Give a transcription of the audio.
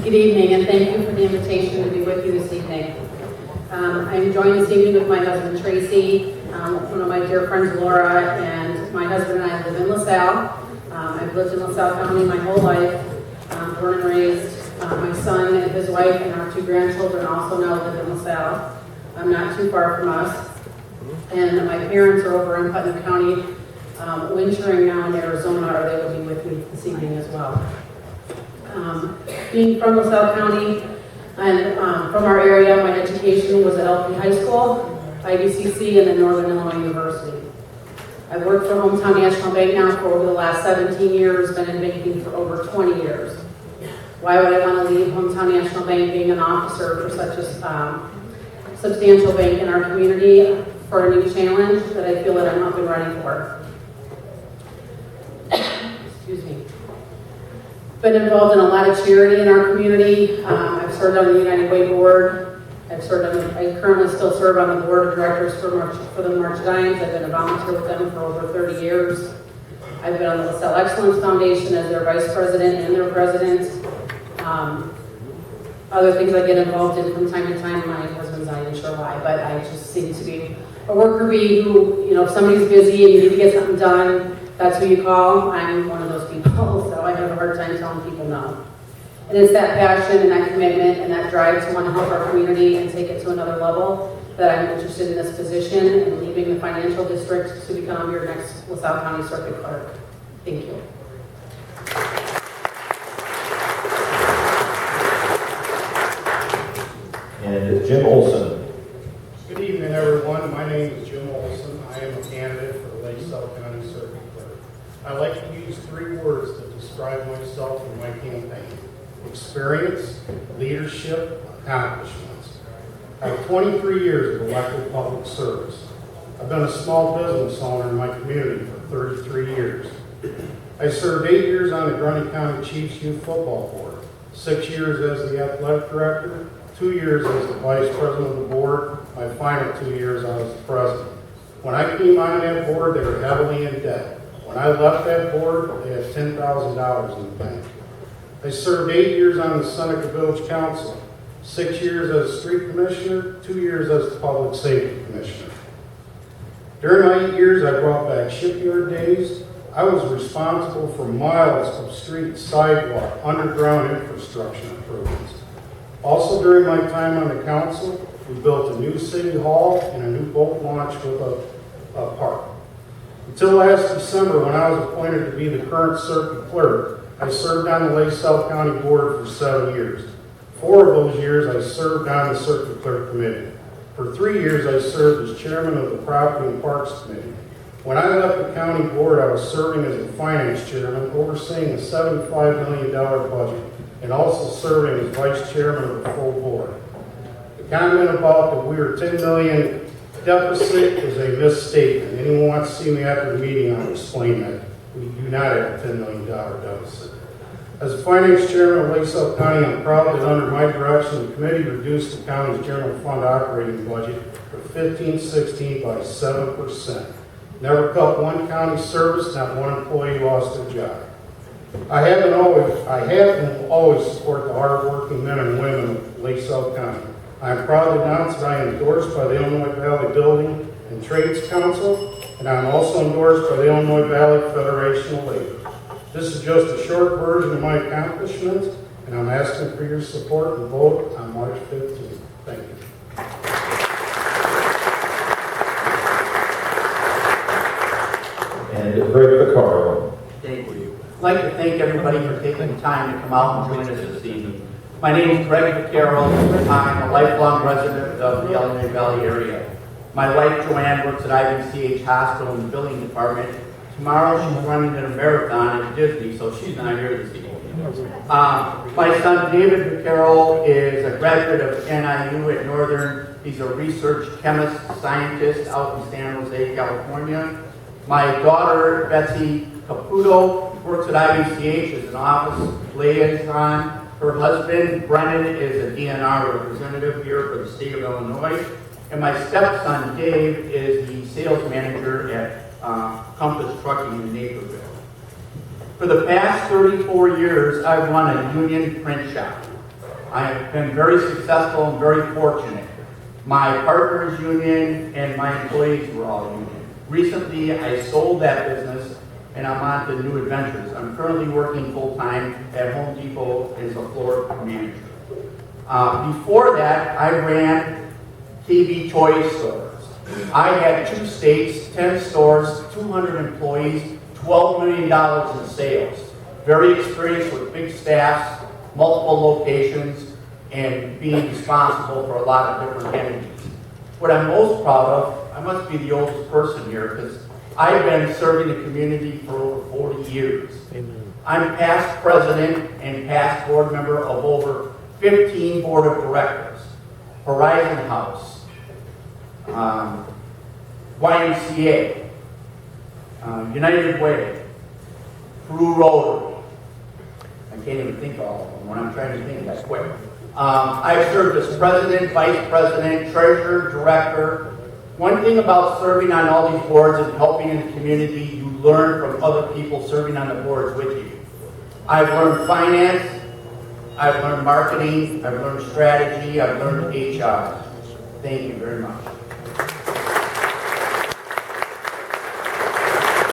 Good evening, and thank you for the invitation to be with you this evening. I'm joined this evening with my husband Tracy, one of my dear friends Laura, and my husband and I live in LaSalle. I've lived in LaSalle County my whole life, born and raised. My son and his wife and our 2 grandchildren also now live in LaSalle. I'm not too far from us. And my parents are over in Putnam County, wintering now in Arizona, or they will be with me this evening as well. Being from LaSalle County and from our area, my education was at LP High School, IBCC, and then Northern Illinois University. I've worked for Hometown National Bank now for over the last 17 years, been in banking for over 20 years. Why would I want to leave Hometown National Bank being an officer for such a substantial bank in our community for a new challenge that I feel that I'm up and ready for? Excuse me. Been involved in a lot of charity in our community. I've served on the United Way board. I currently still serve on the board of directors for the March Dimes. I've been a volunteer with them for over 30 years. I've been on the LaSalle Excellence Foundation as their vice president and their president. Other things I get involved in from time to time, my husband's not even sure why, but I just seem to be a worker bee who, if somebody's busy and you need to get something done, that's who you call. I'm one of those people, so I have a hard time telling people no. And it's that passion and that commitment and that drive to want to help our community and take it to another level that I'm interested in this position and leaving the financial district to become your next LaSalle County Circuit Clerk. Thank you. And Jim Olson. Good evening, everyone. My name is Jim Olson. I am a candidate for the LaSalle County Circuit Clerk. I like to use 3 words to describe myself in my campaign: experience, leadership, accomplishments. I have 23 years of elected public service. I've been a small business owner in my community for 33 years. I served 8 years on the Grundy County Chiefs Youth Football Board, 6 years as the athletic director, 2 years as the vice president of the board. My final 2 years I was the president. When I came on that board, they were heavily in debt. When I left that board, they had $10,000 in the bank. I served 8 years on the Seneca Village Council, 6 years as street commissioner, 2 years as the public safety commissioner. During my 8 years, I brought back shipyard days. I was responsible for miles of street, sidewalk, underground infrastructure improvements. Also during my time on the council, we built a new city hall and a new boat launch with a park. Until last December, when I was appointed to be the current circuit clerk, I served on the LaSalle County Board for 7 years. 4 of those years I served on the circuit clerk committee. For 3 years I served as chairman of the Property and Parks Committee. When I left the county board, I was serving as the finance chairman, overseeing a $75 million budget, and also serving as vice chairman of the full board. The comment about that we were $10 million deficit is a misstatement. Anyone wants to see me after the meeting, I'll explain that. We do not have a $10 million deficit. As a finance chairman of LaSalle County, I'm proud that under my direction, the committee reduced the county's general fund operating budget for 15-16 by 7%. Never cut one county service, not one employee lost their job. I have and will always support the hardworking men and women of LaSalle County. I am proud to announce that I am endorsed by the Illinois Valley Building and Trades Council, and I am also endorsed by the Illinois Valley Federation of Labor. This is just a short version of my accomplishments, and I'm asking for your support and vote on March 15th. Thank you. And Greg Vaccaro. Thank you. I'd like to thank everybody for taking the time to come out and join us this evening. My name is Greg Vaccaro. I'm a lifelong resident of the Illinois Valley area. My wife, Joanne, works at IBCH Hospital in the billing department. Tomorrow she's running in a marathon at Disney, so she's not here this evening. My son, David Vaccaro, is a graduate of NIU at Northern. He's a research chemist, scientist out in San Jose, California. My daughter, Betsy Caputo, works at IBCH as an office liaison. Her husband, Brennan, is a DNR representative here for the state of Illinois. And my stepson, Dave, is the sales manager at Compass Trucking in Naperville. For the past 34 years, I've run a union print shop. I have been very successful and very fortunate. My partners union and my employees were all union. Recently, I sold that business and I'm on to new adventures. I'm currently working full-time at Home Depot as a floor manager. Before that, I ran TV toy stores. I had 2 states, 10 stores, 200 employees, $12 million in sales. Very experienced with big staffs, multiple locations, and being responsible for a lot of different entities. What I'm most proud of, I must be the oldest person here because I've been serving the community for over 40 years. Amen. I'm past president and past board member of over 15 board of directors. Horizon House, YMCA, United Way, Peru Rotary. I can't even think of all of them when I'm trying to think that quick. I've served as president, vice president, treasurer, director. One thing about serving on all these boards and helping in the community, you learn from other people serving on the boards with you. I've learned finance, I've learned marketing, I've learned strategy, I've learned HR. Thank you very much.